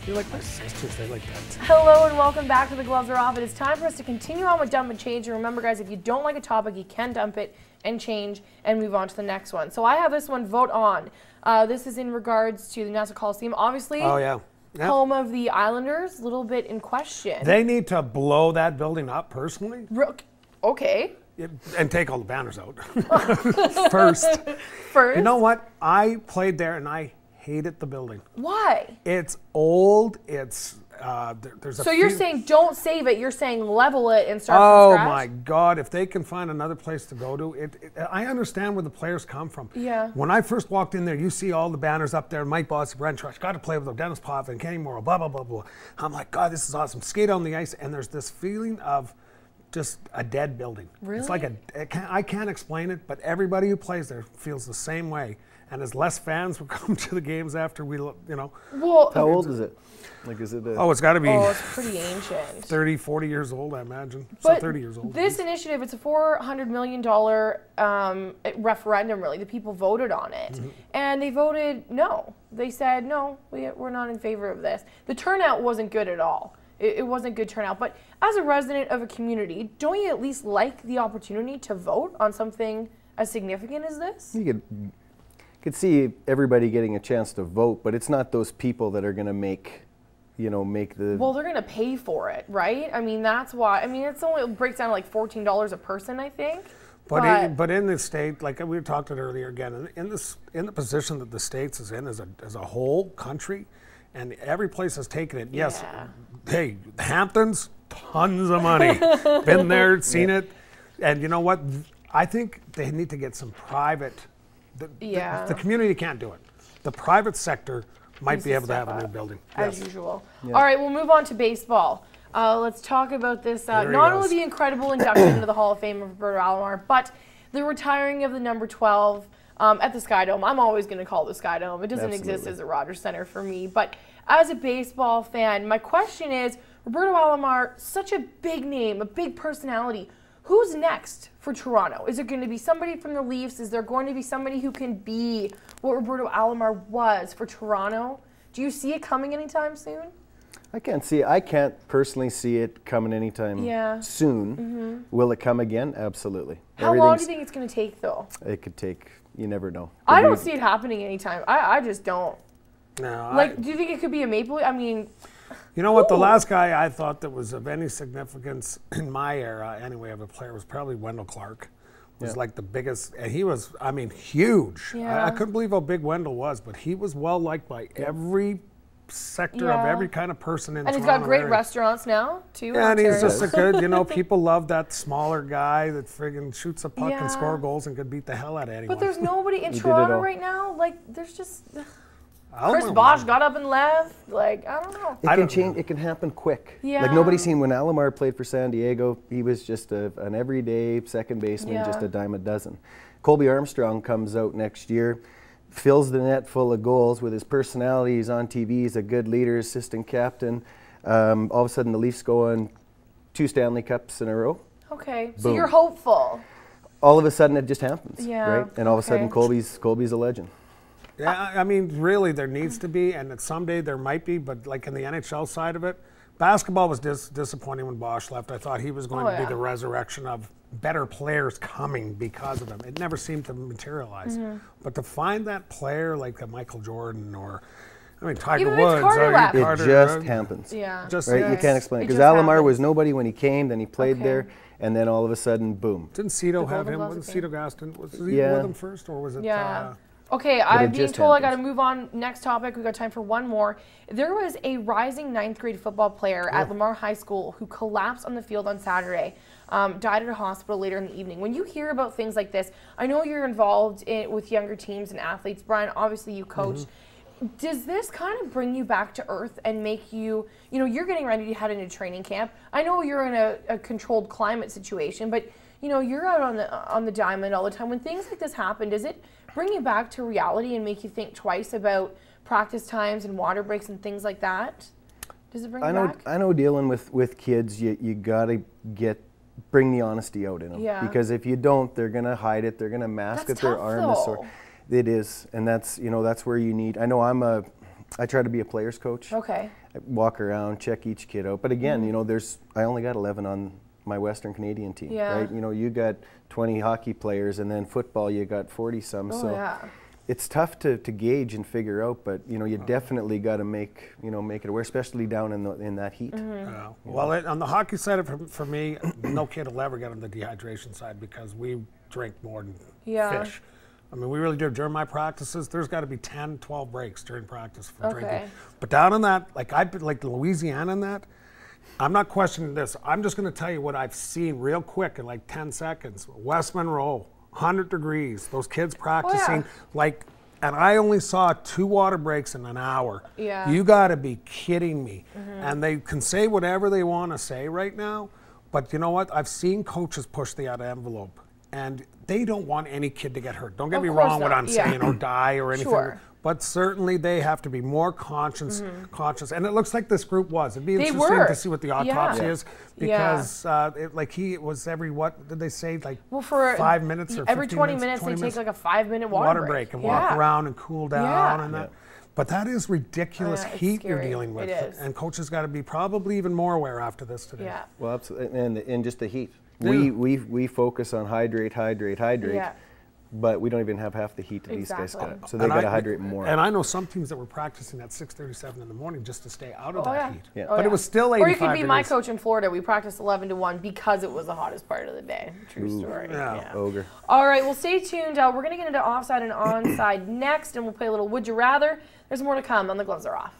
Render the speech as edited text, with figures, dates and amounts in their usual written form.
You're like my sisters, they like that. Hello and welcome back to The Gloves Are Off. It is time for us to continue on with Dump and Change. And remember, guys, if you don't like a topic, you can dump it and change and move on to the next one. So I have this one, vote on. This is in regards to the Nassau Coliseum. Obviously, home of the Islanders, a little bit in question. They need to blow that building up, personally. Okay. And take all the banners out. First. You know what? I played there and I hated the building. Why? It's old. It's there's a. So you're saying don't save it. You're saying level it and start from scratch. Oh my God! If they can find another place to go to, I understand where the players come from. Yeah. When I first walked in there, you see all the banners up there. Mike Bossy, Brent Trush, got to play with them, Dennis Potvin, Kenny Morrow, blah blah blah blah. I'm like, God, this is awesome. Skate on the ice, and there's this feeling of just a dead building. Really? It's like I can't explain it, but everybody who plays there feels the same way. And as less fans will come to the games after we, Well, how old is it? Like, is it? It's got to be. Oh, it's pretty ancient. 30, 40 years old, I imagine. But so 30 years old. This initiative, it's a $400 million referendum, really. The people voted on it. And they voted no. They said, no, we're not in favor of this. The turnout wasn't good at all. It wasn't good turnout. But as a resident of a community, don't you at least like the opportunity to vote on something as significant as this? You could see everybody getting a chance to vote, but it's not those people that are going to make the... Well, they're going to pay for it, right? I mean, that's why. I mean, it breaks down to like $14 a person, I think. But in the state, like we talked about earlier again, in the position that the states is in as a whole country, and every place has taken it. Yes, hey, Hamptons, tons of money. Been there, seen it. And you know what? I think they need to get some private... The community can't do it. The private sector might be able to have a new building. As usual. Yeah. All right, we'll move on to baseball. Let's talk about this. Not only the incredible induction into the Hall of Fame of Roberto Alomar, but the retiring of the number 12 at the Sky Dome. I'm always going to call it the Sky Dome. It doesn't exist as a Rogers Center for me. But as a baseball fan, my question is, Roberto Alomar, such a big name, a big personality. Who's next for Toronto? Is it going to be somebody from the Leafs? Is there going to be somebody who can be what Roberto Alomar was for Toronto? Do you see it coming anytime soon? I can't personally see it coming anytime soon. Will it come again? Absolutely. How long do you think it's going to take, though? It could take, you never know. I don't see it happening anytime. I just don't. No. Do you think it could be a Maple Leaf? I mean... You know what? The last guy I thought that was of any significance in my era, anyway, of a player was probably Wendell Clark. Was like the biggest, and he was, I mean, huge. I couldn't believe how big Wendell was, but he was well liked by every sector of every kind of person in Toronto. And he's got great restaurants now, too. Yeah, and he's just a good, people love that smaller guy that friggin' shoots a puck and score goals and could beat the hell out of anyone. But there's nobody in Toronto right now. Like, there's just... Chris Bosh got up and left. Like, I don't know. It can change. It can happen quick. Yeah. Like, nobody's seen when Alomar played for San Diego, he was just an everyday second baseman, just a dime a dozen. Colby Armstrong comes out next year, fills the net full of goals with his personality. He's on TV. He's a good leader, assistant captain. All of a sudden, the Leafs go on 2 Stanley Cups in a row. Okay, so you're hopeful. All of a sudden, it just happens, right? And all of a sudden, Colby's a legend. Yeah, I mean, really, there needs to be, and someday there might be, but like in the NHL side of it, basketball was disappointing when Bosch left. I thought he was going to be the resurrection of better players coming because of him. It never seemed to materialize. But to find that player like a Michael Jordan or, I mean, Tiger Woods. It just happens. Yeah. Right? You can't explain it. Because Alomar was nobody when he came, then he played there, and then all of a sudden, boom. Didn't Cito have him? Wasn't Cito Gaston? Was he with him first, or was it... Okay, I'm being told I got to move on. Next topic, we've got time for one more. There was a rising 9th grade football player at Lamar High School who collapsed on the field on Saturday, died at a hospital later in the evening. When you hear about things like this, I know you're involved with younger teams and athletes. Brian, obviously you coach. Does this kind of bring you back to earth and make you, you're getting ready to head into training camp. I know you're in a controlled climate situation, but you're out on the diamond all the time. When things like this happen, does it bring you back to reality and make you think twice about practice times and water breaks and things like that? Does it bring you back? I know dealing with kids, you got to bring the honesty out in them. Yeah. Because if you don't, they're going to hide it. They're going to mask it. Their arm is sore. It is, and that's that's where you need. I know I try to be a player's coach. Okay. I walk around, check each kid out. But again, I only got 11 on my Western Canadian team, right? You got 20 hockey players, and then football you got 40 some. It's tough to gauge and figure out, but you definitely got to make it aware, especially down in that heat. Well, on the hockey side, for me, no kid will ever get on the dehydration side because we drink more than fish. I mean, we really do. During my practices, there's got to be 10, 12 breaks during practice for drinking. But down in that, like Louisiana and that, I'm not questioning this. I'm just going to tell you what I've seen real quick in like 10 seconds. West Monroe. 100 degrees. Those kids practicing and I only saw 2 water breaks in an hour. You got to be kidding me. And they can say whatever they want to say right now, but you know what? I've seen coaches push the envelope, and they don't want any kid to get hurt. Don't get me wrong what I'm saying, or die or anything. But certainly they have to be more conscious. And it looks like this group was. It'd be interesting to see what the autopsy is, because he was every, what did they say, like for 5 minutes or every 20 minutes they take like a 5-minute water break and walk around and cool down and that. But that is ridiculous heat you're dealing with. It is. And coaches got to be probably even more aware after this today. Well, absolutely. And just the heat. We focus on hydrate. But we don't even have half the heat that these guys got. So they got to hydrate more. And I know some teams that were practicing at 6:37 in the morning just to stay out of that heat. But it was still 85 degrees. Or you could be my coach in Florida. We practiced 11 to 1 because it was the hottest part of the day. True story. Ogre. All right, well, stay tuned. We're going to get into offside and onside next, and we'll play a little Would You Rather. There's more to come on The Gloves Are Off.